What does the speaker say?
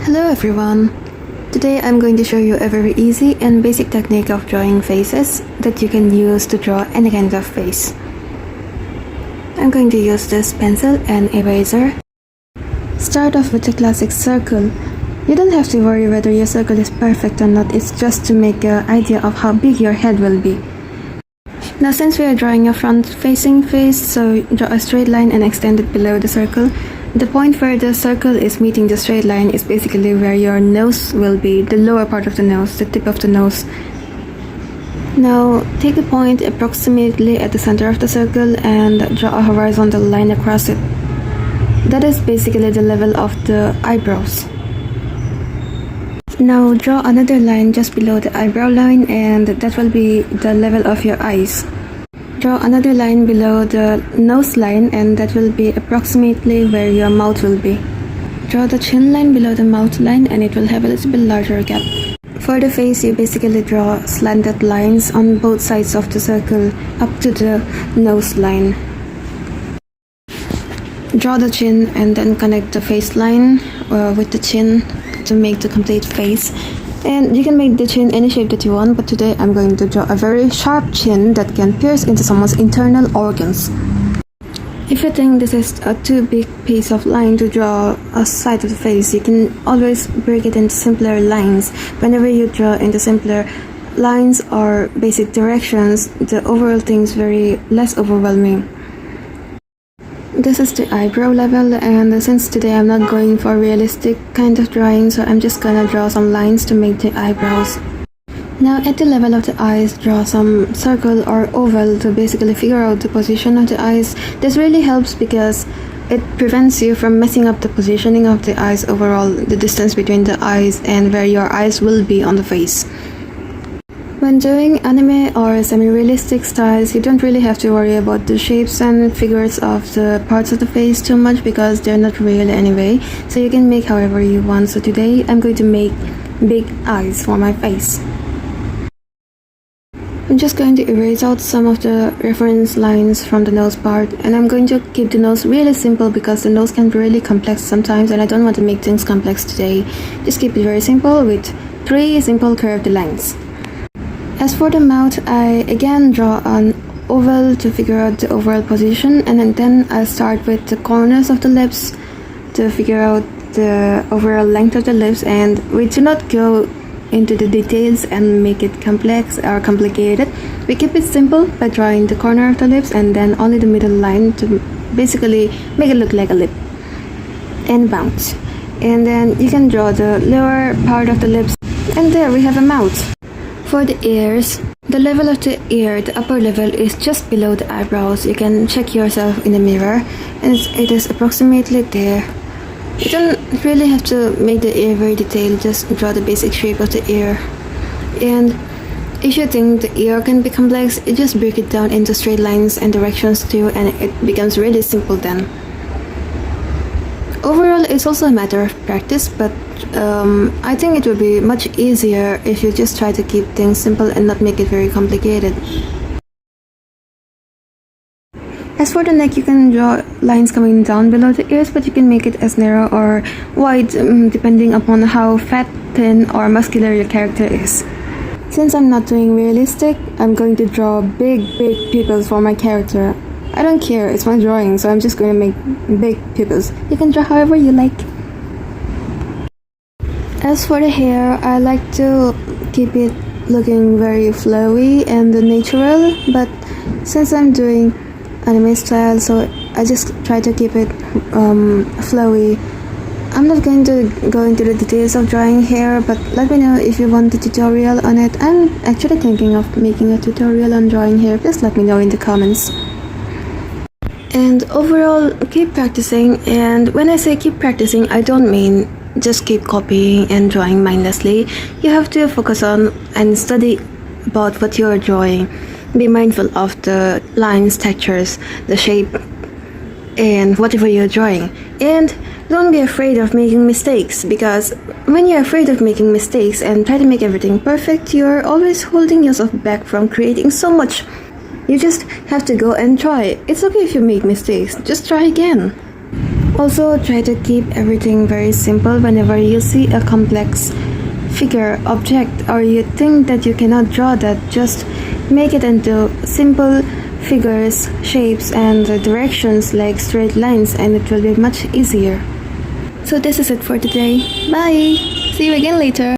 Hello everyone! Today I'm going to show you a very easy and basic technique of drawing faces that you can use to draw any kind of face. I'm going to use this pencil and eraser. Start off with a classic circle. You don't have to worry whether your circle is perfect or not, it's just to make an idea of how big your head will be. Now since we are drawing a front-facing face, so draw a straight line and extend it below the circle. The point where the circle is meeting the straight line is basically where your nose will be, the lower part of the nose, the tip of the nose. Now take the point approximately at the center of the circle and draw a horizontal line across it. That is basically the level of the eyebrows. Now draw another line just below the eyebrow line, and that will be the level of your eyes. Draw another line below the nose line, and that will be approximately where your mouth will be. Draw the chin line below the mouth line, and it will have a little bit larger gap. For the face, you basically draw slanted lines on both sides of the circle up to the nose line. Draw the chin and then connect the face line with the chin to make the complete face. And you can make the chin any shape that you want, but today I'm going to draw a very sharp chin that can pierce into someone's internal organs. If you think this is a too big piece of line to draw a side of the face, you can always break it into simpler lines. Whenever you draw into simpler lines or basic directions, the overall thing is very less overwhelming. This is the eyebrow level, and since today I'm not going for realistic kind of drawing, so I'm just gonna draw some lines to make the eyebrows. Now at the level of the eyes, draw some circle or oval to basically figure out the position of the eyes. This really helps because it prevents you from messing up the positioning of the eyes overall, the distance between the eyes and where your eyes will be on the face. When doing anime or semi-realistic styles, you don't really have to worry about the shapes and figures of the parts of the face too much because they're not real anyway, so you can make however you want. So today I'm going to make big eyes for my face. I'm just going to erase out some of the reference lines from the nose part, and I'm going to keep the nose really simple because the nose can be really complex sometimes and I don't want to make things complex today. Just keep it very simple with 3 simple curved lines. As for the mouth, I again draw an oval to figure out the overall position, and then I start with the corners of the lips to figure out the overall length of the lips, and we do not go into the details and make it complex or complicated. We keep it simple by drawing the corner of the lips and then only the middle line to basically make it look like a lip and bounce. And then you can draw the lower part of the lips, and there we have a mouth. For the ears, the level of the ear, the upper level is just below the eyebrows. You can check yourself in the mirror, and it is approximately there. You don't really have to make the ear very detailed, just draw the basic shape of the ear. And if you think the ear can be complex, you just break it down into straight lines and directions too, and it becomes really simple then. Overall, it's also a matter of practice, but I think it would be much easier if you just try to keep things simple and not make it very complicated. As for the neck, you can draw lines coming down below the ears, but you can make it as narrow or wide depending upon how fat, thin or muscular your character is. Since I'm not doing realistic, I'm going to draw big pupils for my character. I don't care, it's my drawing, so I'm just going to make big pupils. You can draw however you like. As for the hair, I like to keep it looking very flowy and natural, but since I'm doing anime style, so I just try to keep it flowy. I'm not going to go into the details of drawing hair, but let me know if you want a tutorial on it. I'm actually thinking of making a tutorial on drawing hair. Please let me know in the comments. And overall, keep practicing. And when I say keep practicing, I don't mean just keep copying and drawing mindlessly. You have to focus on and study about what you're drawing. Be mindful of the lines, textures, the shape, and whatever you're drawing. And don't be afraid of making mistakes, because when you're afraid of making mistakes and try to make everything perfect, you're always holding yourself back from creating so much. You just have to go and try. It's okay if you make mistakes, just try again. Also, try to keep everything very simple whenever you see a complex figure, object, or you think that you cannot draw that. Just make it into simple figures, shapes, and directions like straight lines, and it will be much easier. So this is it for today. Bye! See you again later.